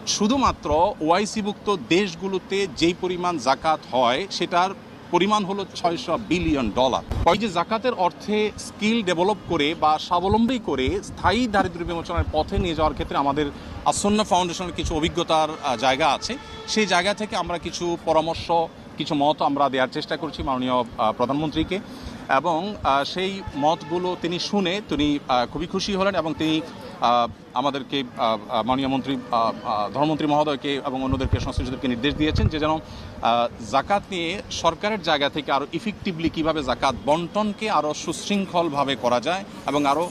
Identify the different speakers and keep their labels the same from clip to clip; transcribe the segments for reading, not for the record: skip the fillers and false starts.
Speaker 1: শুধুমাত্র ওআইসিভুক্ত দেশগুলোতে যেই পরিমাণ জাকাত হয় সেটার পরিমাণ হলো $600 বিলিয়ন। এই যে জাকাতের অর্থে স্কিল ডেভেলপ করে বা স্বাবলম্বী করে স্থায়ী দারিদ্র্য বিমোচনের পথে নিয়ে যাওয়ার ক্ষেত্রে আমাদের আসন্না ফাউন্ডেশনের কিছু অভিজ্ঞতার জায়গা আছে। সেই জায়গা থেকে আমরা কিছু পরামর্শ, কিছু মত আমরা দেওয়ার চেষ্টা করছি মাননীয় প্রধানমন্ত্রীকে, এবং সেই মতগুলো তিনি শুনে তিনি খুবই খুশি হলেন এবং তিনি আমাদেরকে মাননীয় মন্ত্রী ধর্মমন্ত্রী মহোদয়কে এবং অন্যদেরকে সংশ্লিষ্টদেরকে নির্দেশ দিয়েছেন যে যেন জাকাত নিয়ে সরকারের জায়গা থেকে আরও ইফেক্টিভলি কীভাবে জাকাত বন্টনকে আরও সুশৃঙ্খলভাবে করা যায় এবং আরও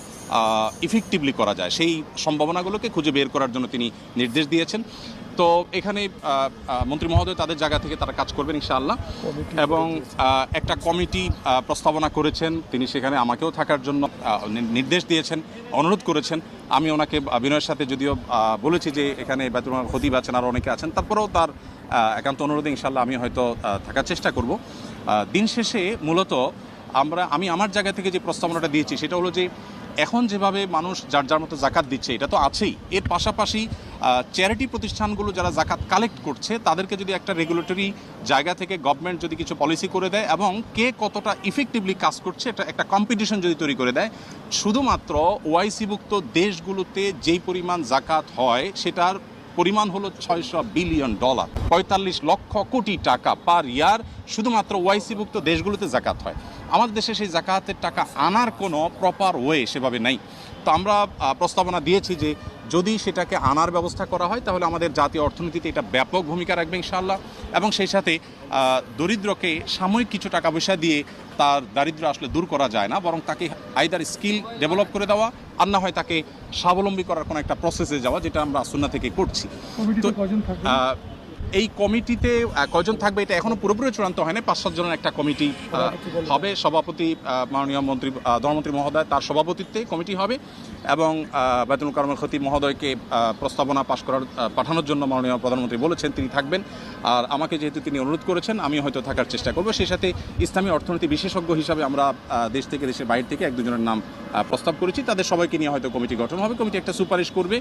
Speaker 1: ইফেক্টিভলি করা যায় সেই সম্ভাবনাগুলোকে খুঁজে বের করার জন্য তিনি নির্দেশ দিয়েছেন। তো এখানে মন্ত্রী মহোদয় তাদের জায়গা থেকে তারা কাজ করবেন ইনশাআল্লাহ, এবং একটা কমিটি প্রস্তাবনা করেছেন। তিনি সেখানে আমাকেও থাকার জন্য নির্দেশ দিয়েছেন, অনুরোধ করেছেন। আমি ওনাকে বিনয়ের সাথে যদিও বলেছি যে এখানে বাইতুল মাল খতিব আছেন, আরও অনেকে আছেন, তারপরেও তার একান্ত অনুরোধে ইনশাআল্লাহ আমি হয়তো থাকার চেষ্টা করব। দিন শেষে মূলত আমি আমার জায়গা থেকে যে প্রস্তাবনাটা দিয়েছি সেটা হলো যে এখন যেভাবে মানুষ যার যার মতো জাকাত দিচ্ছে এটা তো আছেই, এর পাশাপাশি চ্যারিটি প্রতিষ্ঠানগুলো যারা জাকাত কালেক্ট করছে তাদেরকে যদি একটা রেগুলেটরি জায়গা থেকে গভর্নমেন্ট যদি কিছু পলিসি করে দেয় এবং কে কতটা ইফেক্টিভলি কাজ করছে এটা একটা কম্পিটিশন যদি তৈরি করে দেয়, শুধুমাত্র ওআইসিভুক্ত দেশগুলোতে যেই পরিমাণ জাকাত হয় সেটার পরিমাণ হলো $600 বিলিয়ন, 45 লক্ষ কোটি টাকা পার ইয়ার শুধুমাত্র ওআইসিভুক্ত দেশগুলোতে জাকাত হয়। আমাদের দেশে সেই জাকাতের টাকা আনার কোনো প্রপার ওয়ে সেভাবে নাই। তো আমরা প্রস্তাবনা দিয়েছি যে যদি সেটাকে আনার ব্যবস্থা করা হয় তাহলে আমাদের জাতীয় অর্থনীতিতে এটা ব্যাপক ভূমিকা রাখবে ইনশাআল্লাহ, এবং সেই সাথে দরিদ্রকে সাময়িক কিছু টাকা পয়সা দিয়ে তার দারিদ্র্য আসলে দূর করা যায় না, বরং তাকে আইদার স্কিল ডেভেলপ করে দেওয়া আর না হয় তাকে স্বাবলম্বী করার কোনো একটা প্রসেসে যাওয়া, যেটা আমরা সুন্নাহ থেকে করছি। তো এই কমিটিতে কয়জন থাকবে এটা এখনো পুরোপুরি চূড়ান্ত হয়নি। 5-7 জনের একটা কমিটি হবে। সভাপতি মাননীয় মন্ত্রী ধর্মমন্ত্রী মহোদয়, তার সভাপতিত্বে কমিটি হবে, এবং বাইতুল মুকাররমের খতিব মহোদয়কে প্রস্তাবনা পাঠানোর জন্য মাননীয় প্রধানমন্ত্রী বলেছেন তিনি থাকবেন। আর আমাকে যেহেতু তিনি অনুরোধ করেছেন আমি হয়তো থাকার চেষ্টা করব। সেই সাথে ইসলামী অর্থনীতি বিশেষজ্ঞ হিসাবে আমরা দেশ থেকে দেশের বাইরে থেকে 1-2 জনের নাম প্রস্তাব করেছি, তাদের সবাইকে নিয়ে হয়তো কমিটি গঠন হবে। কমিটি একটা সুপারিশ করবে।